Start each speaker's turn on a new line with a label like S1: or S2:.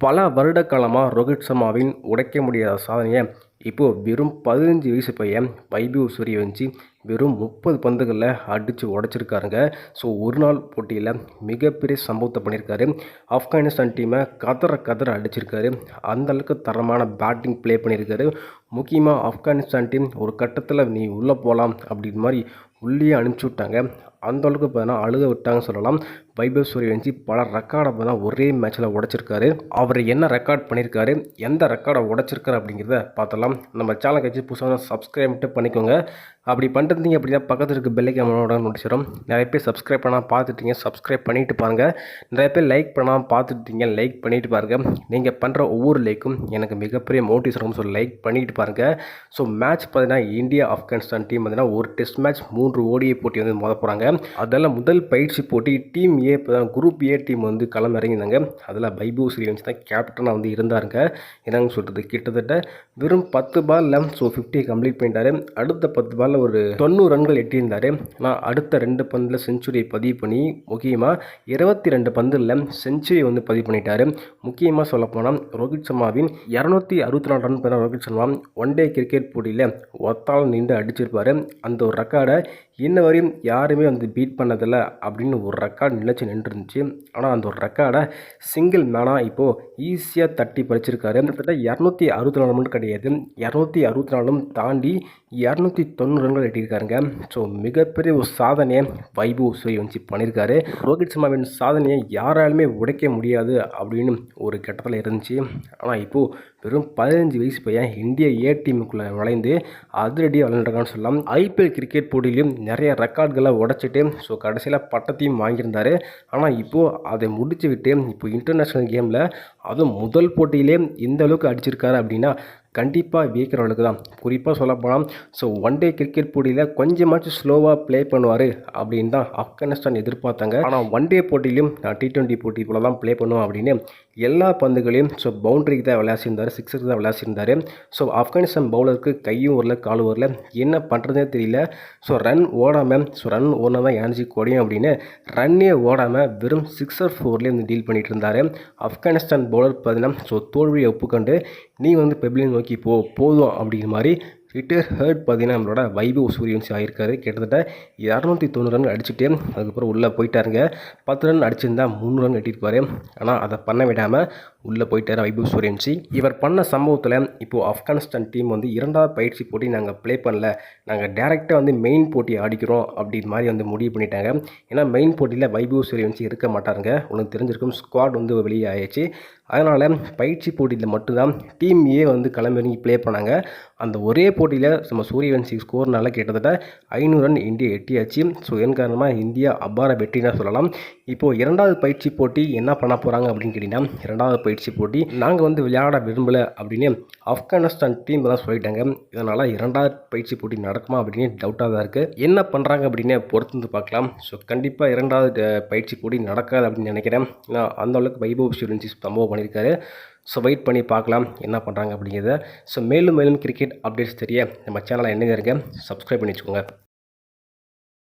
S1: பல வருட காலமாக ரோஹித் சர்மாவின் உடைக்க முடியாத சாதனையை இப்போது வெறும் 15 வயசு பையன் வைபவ் சூரியவன்சி வெறும் 30 பந்துகளில் அடித்து உடைச்சிருக்காருங்க. ஸோ ஒரு நாள் போட்டியில் மிகப்பெரிய சம்பவத்தை பண்ணியிருக்காரு. ஆப்கானிஸ்தான் டீமை கதற அடிச்சிருக்காரு. அந்தளவுக்கு தரமான பேட்டிங் ப்ளே பண்ணியிருக்காரு. முக்கியமாக ஆப்கானிஸ்தான் டீம் ஒரு கட்டத்தில் நீ உள்ளே போகலாம் அப்படின்ற மாதிரி உள்ளே அனுப்பிச்சி விட்டாங்க. அந்தளவுக்கு பார்த்தீங்கன்னா அழுக விட்டாங்கன்னு சொல்லலாம். வைபவ் சூரியவன்சி பல ரெக்கார்டை பார்த்தா ஒரே மேட்ச்சில் உடைச்சிருக்காரு. அவர் என்ன ரெக்கார்ட் பண்ணியிருக்காரு, எந்த ரெக்கார்டை உடைச்சிருக்காரு அப்படிங்கிறத பார்த்தலாம். நம்ம சேனல் கட்சி புதுசாக சப்ஸ்கிரைப் மட்டும் பண்ணிக்கோங்க. அப்படி பண்ணிருந்தீங்க அப்படின்னா பக்கத்தில் இருக்க பெல்லைக்கானோட நோட்டிஸ் வரும். நிறைய பேர் சப்ஸ்கிரைப் பண்ணால் பார்த்துட்டீங்க, சப்ஸ்கிரைப் பண்ணிட்டு பாருங்கள். நிறைய பேர் லைக் பண்ணால் பார்த்துட்டீங்க, லைக் பண்ணிட்டு பாருங்கள். நீங்கள் பண்ணுற ஒவ்வொரு லைக்கும் எனக்கு மிகப்பெரிய மோட்டிவேஷன் இருக்கும். ஸோ லைக் பண்ணிட்டு பாருங்கள். ஸோ மேட்ச் பார்த்தீங்கன்னா இந்தியா ஆப்கானிஸ்தான் டீம் பார்த்தீங்கன்னா ஒரு டெஸ்ட் மேட்ச் 3 ODI போட்டி வந்து மோத போகிறாங்க. அதெல்லாம் முதல் பயிற்சி போட்டி team A group A team வந்து களம் இறங்கியிருந்தாங்க. அதில் வைபவ் சூரியவன்சி தான் கேப்டனாக வந்து இருந்தாருங்க. என்னங்க சொல்கிறது, கிட்டத்தட்ட வெறும் 10 பாலில் 50 கம்ப்ளீட் பண்ணிட்டாரு. அடுத்த 10 பாலில் ஒரு 90 ரன்கள் எட்டியிருந்தார். ஆனால் அடுத்த 2 பந்தில் செஞ்சுரியை பதிவு பண்ணி முக்கியமாக 22 பந்தில் செஞ்சுரி வந்து பதிவு பண்ணிட்டார். முக்கியமாக சொல்லப்போனால் ரோஹித் சர்மாவின் 264 ரன் பண்ண Rohit Sharma one day cricket போட்டியில் ஒத்தால் நின்று அடிச்சிருப்பார். அந்த ஒரு ரெக்கார்டை இன்ன வரையும் யாருமே வந்து பீட் பண்ணதில்லை அப்படின்னு ஒரு ரெக்கார்டு நின்றுருந்துச்சு. ஆனால் அந்த ஒரு ரெக்கார்டை சிங்கிள் மேனாக இப்போது ஈஸியாக தட்டி பறிச்சிருக்காரு. கிட்டத்தட்ட 264 மட்டும் கிடையாது, 264 தாண்டி 290 ரன்கள் எட்டியிருக்காருங்க. ஸோ மிகப்பெரிய ஒரு சாதனையை வைபவ் சூரியவன்சி பண்ணியிருக்காரு. ரோஹித் சர்மாவின் சாதனையை யாராலுமே உடைக்க முடியாது அப்படின்னு ஒரு கட்டத்தில் இருந்துச்சு. ஆனால் இப்போது வெறும் 15 வயசு பையன் இந்திய ஏ டீமுக்குள்ளே நுழைந்து அதிரடியாக விளையாண்டுருக்கான்னு சொல்லலாம். IPL கிரிக்கெட் போட்டியிலையும் நிறைய ரெக்கார்டுகளை உடைச்சிட்டு ஸோ கடைசியில் பட்டத்தையும் வாங்கியிருந்தார். ஆனால் இப்போது அதை முடிச்சு விட்டு இப்போ இன்டர்நேஷ்னல் கேமில் அதுவும் முதல் போட்டியிலே இந்த அளவுக்கு அடிச்சிருக்காரு அப்படின்னா கண்டிப்பாக வியக்கிற அளவுக்கு தான். குறிப்பாக சொல்லப்போனால் ஸோ ஒன் டே கிரிக்கெட் போட்டியில் கொஞ்சமாச்சும் ஸ்லோவாக ப்ளே பண்ணுவார் அப்படின்னு தான் ஆப்கானிஸ்தான் எதிர்பார்த்தாங்க. ஆனால் ஒன் டே போட்டியிலும் நான் T20 போட்டி போல தான் ப்ளே பண்ணுவோம் அப்படின்னு எல்லா பந்துகளையும் ஸோ பவுண்டரிக்கு தான் விளையாசிருந்தார், சிக்ஸருக்கு தான் விளையாசிருந்தார். ஸோ ஆப்கானிஸ்தான் பவுலருக்கு கையும் வரல காலும் வரல, என்ன பண்ணுறதே தெரியல. ஸோ ரன் ஓடினா தான் எனர்ஜி குறையும் அப்படின்னு ரன்னே ஓடாமல் வெறும் 6 or 4 வந்து டீல் பண்ணிட்டு இருந்தார். ஆப்கானிஸ்தான் பவுலர் பார்த்தீங்கன்னா ஸோ தோல்வியை ஒப்புக்கொண்டு நீ வந்து பெபிளின் நோக்கி போதும் அப்படிங்கிற மாதிரி ரிட்டையர் ஹர்ட் பார்த்தீங்கன்னா நம்மளோட வைபவ் சூரியவன்சி ஆகியிருக்காரு. கிட்டத்தட்ட 290 ரன் அடிச்சுட்டு அதுக்கப்புறம் உள்ளே போயிட்டாருங்க. 10 ரன் அடிச்சிருந்தா 3 ரன் எட்டியிருப்பார். ஆனால் அதை பண்ண விடாமல் உள்ளே போயிட்டார் வைபவ் சூரியவன்சி. இவர் பண்ண சம்பவத்தில் இப்போது ஆப்கானிஸ்தான் டீம் வந்து 2வது பயிற்சி போட்டி நாங்கள் ப்ளே பண்ணல, நாங்கள் டேரெக்டாக வந்து மெயின் போட்டி ஆடிக்கிறோம் அப்படின்ற மாதிரி வந்து முடிவு பண்ணிட்டாங்க. ஏன்னா மெயின் போட்டியில் வைபவ் சூரியவன்சி இருக்க மாட்டாருங்க. உங்களுக்கு தெரிஞ்சிருக்கும், ஸ்குவாட் வந்து வெளியே ஆயிடுச்சு. அதனால் பயிற்சி போட்டியில் மட்டும்தான் டீம் ஏ வந்து களமிறங்கி ப்ளே பண்ணாங்க. அந்த ஒரே போட்டியில் நம்ம சூரியவன்சி ஸ்கோர்னால கிட்டத்தட்ட 500 ரன் இந்தியா எட்டியாச்சு. ஸோ இதன் காரணமாக இந்தியா அபார வெற்றினா சொல்லலாம். இப்போது 2வது பயிற்சி போட்டி என்ன பண்ண போகிறாங்க அப்படின்னு கேட்டிங்கன்னா, 2வது பயிற்சி போட்டி நாங்கள் வந்து விளையாட விரும்பலை அப்படின்னு ஆப்கானிஸ்தான் டீம் தான் சொல்லிட்டாங்க. இதனால் 2வது பயிற்சி போட்டி நடக்குமா அப்படின்னு டவுட்டாக தான் இருக்குது. என்ன பண்ணுறாங்க அப்படின்னு பொறுத்து வந்து பார்க்கலாம். ஸோ கண்டிப்பாக 2வது பயிற்சி போட்டி நடக்காது அப்படின்னு நினைக்கிறேன். ஏன்னா அந்தளவுக்கு வைபவ் சூரியவன்சி சம்பவம் பண்ணியிருக்காரு. ஸோ வெயிட் பண்ணி பார்க்கலாம் என்ன பண்ணுறாங்க அப்படிங்கிறத. ஸோ மேலும் கிரிக்கெட் அப்டேட்ஸ் தெரிய நம்ம சேனலை என்னங்க இருங்க சப்ஸ்கிரைப் பண்ணி வச்சுக்கோங்க.